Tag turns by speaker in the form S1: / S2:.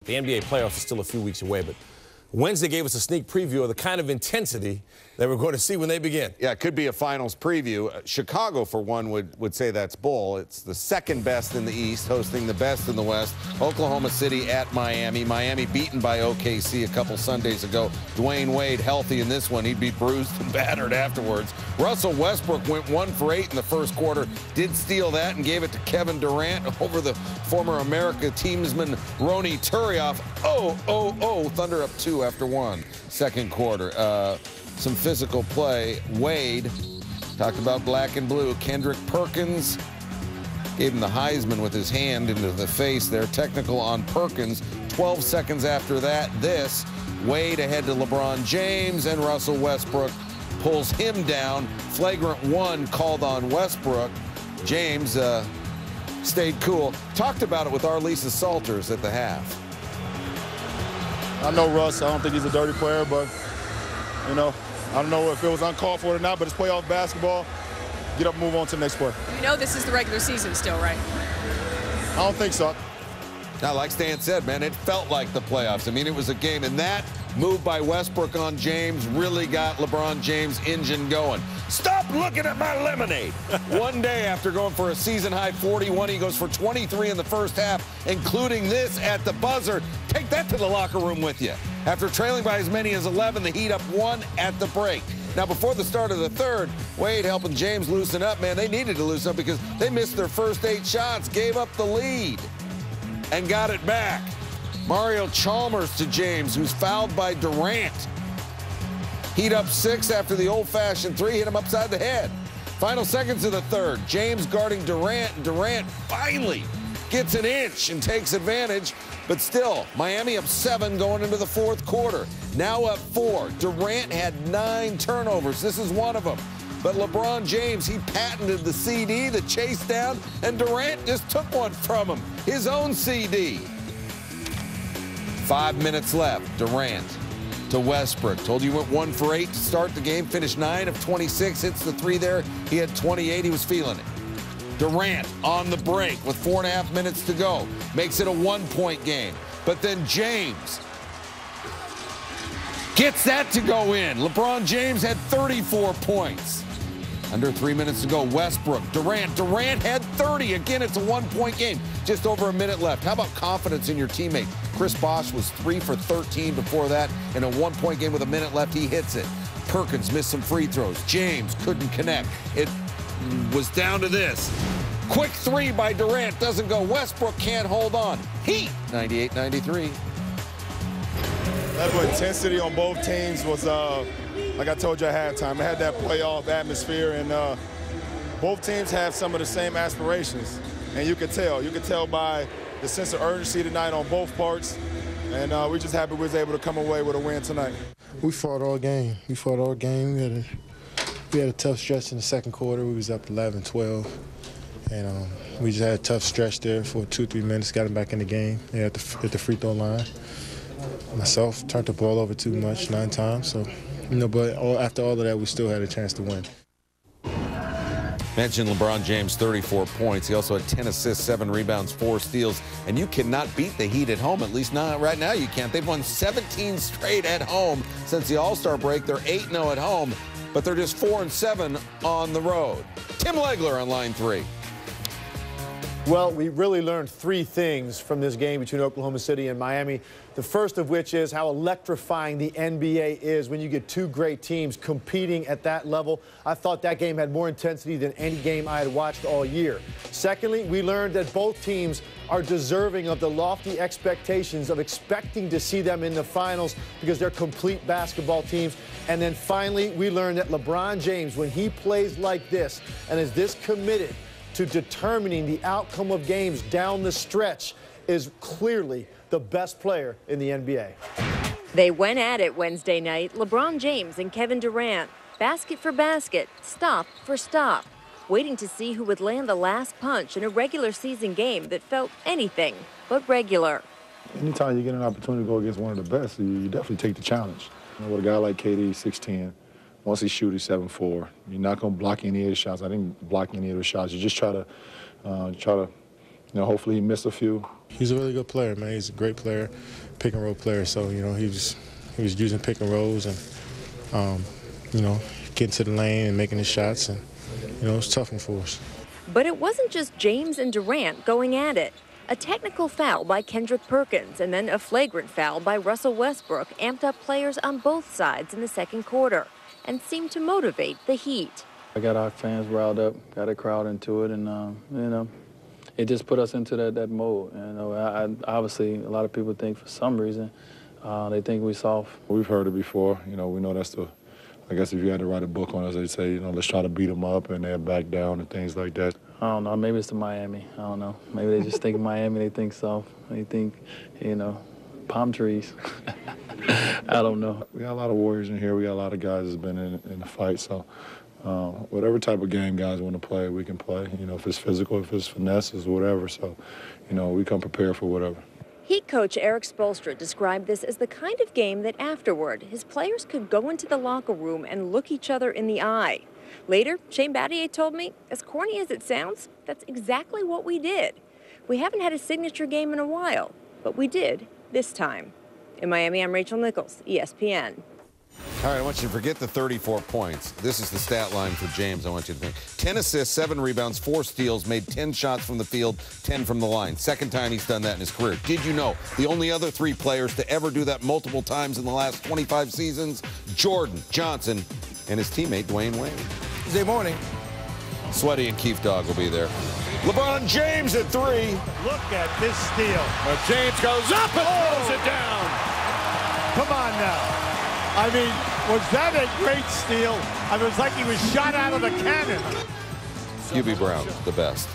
S1: The NBA playoffs are still a few weeks away, but Wednesday gave us a sneak preview of the kind of intensity that we're going to see when they begin.
S2: Yeah, it could be a finals preview. Chicago, for one, would say that's bull. It's the second best in the East, hosting the best in the West. Oklahoma City at Miami. Miami beaten by OKC a couple Sundays ago. Dwayne Wade healthy in this one. He'd be bruised and battered afterwards. Russell Westbrook went 1 for 8 in the first quarter. Did steal that and gave it to Kevin Durant over the former America teamsman Ronny Turioff. Thunder up 2 after 1. Second quarter. Some physical play. Wade talked about black and blue. Kendrick Perkins gave him the Heisman with his hand into the face there. Technical on Perkins. 12 seconds after that, this. Wade ahead to LeBron James, and Russell Westbrook pulls him down. Flagrant 1 called on Westbrook. James stayed cool. Talked about it with our Lisa Salters at the half.
S3: I know Russ. I don't think he's a dirty player, but, you know, I don't know if it was uncalled for or not, but it's playoff basketball. Get up and move on to the next play.
S4: You know this is the regular season still, right?
S3: I don't think so.
S2: Now, like Stan said, man, it felt like the playoffs. I mean, it was a game, and that move by Westbrook on James really got LeBron James' engine going. Stop looking at my lemonade. One day after going for a season-high 41, he goes for 23 in the first half, including this at the buzzer. Take that to the locker room with you. After trailing by as many as 11, the Heat up 1 at the break. Now, before the start of the third, Wade helping James loosen up. Man, they needed to loosen up because they missed their first 8 shots, gave up the lead, and got it back. Mario Chalmers to James, who's fouled by Durant. Heat up 6 after the old-fashioned 3, hit him upside the head. Final seconds of the third, James guarding Durant. Durant finally gets an inch and takes advantage, but still, Miami up 7 going into the fourth quarter. Now up 4. Durant had 9 turnovers. This is one of them. But LeBron James, he patented the CD, the chase down, and Durant just took one from him, his own CD. 5 minutes left. Durant to Westbrook. Told you he went 1 for 8 to start the game. Finished 9 of 26. Hits the 3 there. He had 28. He was feeling it. Durant on the break with 4.5 minutes to go. Makes it a 1-point game. But then James gets that to go in. LeBron James had 34 points. Under 3 minutes to go. Westbrook, Durant. Durant had 30. Again, it's a 1-point game. Just over a minute left. How about confidence in your teammate? Chris Bosh was 3 for 13 before that. In a 1-point game with a minute left, he hits it. Perkins missed some free throws. James couldn't connect. It was down to this. Quick 3 by Durant. Doesn't go. Westbrook can't hold on. Heat, 98-93.
S3: That intensity on both teams was, like I told you at halftime, it had that playoff atmosphere, and both teams have some of the same aspirations. And you could tell by the sense of urgency tonight on both parts. And we're just happy we was able to come away with a win tonight.
S5: We fought all game. We had a tough stretch in the second quarter. We was up 11-12. And we just had a tough stretch there for 2-3 minutes, got them back in the game. They had to hit the free throw line. Myself turned the ball over too much 9 times. So, you know, but after all of that, we still had a chance to win.
S2: Mentioned LeBron James, 34 points. He also had 10 assists, 7 rebounds, 4 steals. And you cannot beat the Heat at home, at least not right now you can't. They've won 17 straight at home since the All-Star break. They're 8-0 at home, but they're just 4-7 on the road. Tim Legler on line 3.
S6: Well, we really learned 3 things from this game between Oklahoma City and Miami. The first of which is how electrifying the NBA is when you get 2 great teams competing at that level. I thought that game had more intensity than any game I had watched all year. Secondly, we learned that both teams are deserving of the lofty expectations of expecting to see them in the finals because they're complete basketball teams. And then finally, we learned that LeBron James, when he plays like this and is this committed to determining the outcome of games down the stretch, is clearly the best player in the NBA.
S7: They went at it Wednesday night, LeBron James and Kevin Durant, basket for basket, stop for stop, waiting to see who would land the last punch in a regular season game that felt anything but regular.
S8: Anytime you get an opportunity to go against one of the best, you definitely take the challenge. You know, with a guy like KD, 6'10", once he shoots, he's 7'4". You're not going to block any of his shots. I didn't block any of the shots. You just try to You know, hopefully he missed a few.
S5: He's a really good player, man. He's a great player, pick and roll player. So, you know, he was using pick and rolls and, you know, getting to the lane and making his shots. And, you know, it's a tough one for us.
S7: But it wasn't just James and Durant going at it. A technical foul by Kendrick Perkins and then a flagrant foul by Russell Westbrook amped up players on both sides in the second quarter and seemed to motivate the Heat.
S9: I got our fans riled up, got a crowd into it, and, you know, it just put us into that mode. You know, obviously, a lot of people think for some reason they think we're soft.
S8: We've heard it before. You know, we know that's the, I guess if you had to write a book on us, they'd say, you know, let's try to beat them up and they'll back down and things like that.
S9: I don't know. Maybe it's the Miami. I don't know. Maybe they just think Miami, they think soft. They think, you know, palm trees. I don't know.
S8: We got a lot of warriors in here. We got a lot of guys that's been in the fight. So whatever type of game guys want to play, we can play. You know, if it's physical, if it's finesses, whatever. So, you know, we come prepared for whatever.
S7: Heat coach Eric Spoelstra described this as the kind of game that afterward, his players could go into the locker room and look each other in the eye. Later, Shane Battier told me, as corny as it sounds, that's exactly what we did. We haven't had a signature game in a while, but we did this time. In Miami, I'm Rachel Nichols, ESPN.
S2: All right, I want you to forget the 34 points. This is the stat line for James I want you to think. 10 assists, 7 rebounds, 4 steals, made 10 shots from the field, 10 from the line. Second time he's done that in his career. Did you know the only other 3 players to ever do that multiple times in the last 25 seasons? Jordan, Johnson, and his teammate Dwayne Wade.
S1: Tuesday morning.
S2: Sweaty and Keefe Dog will be there. LeBron James at 3.
S10: Look at this steal.
S2: James goes up and throws it down.
S10: Come on now. I mean, was that a great steal? I mean, it was like he was shot out of a cannon.
S2: QB Brown, the best.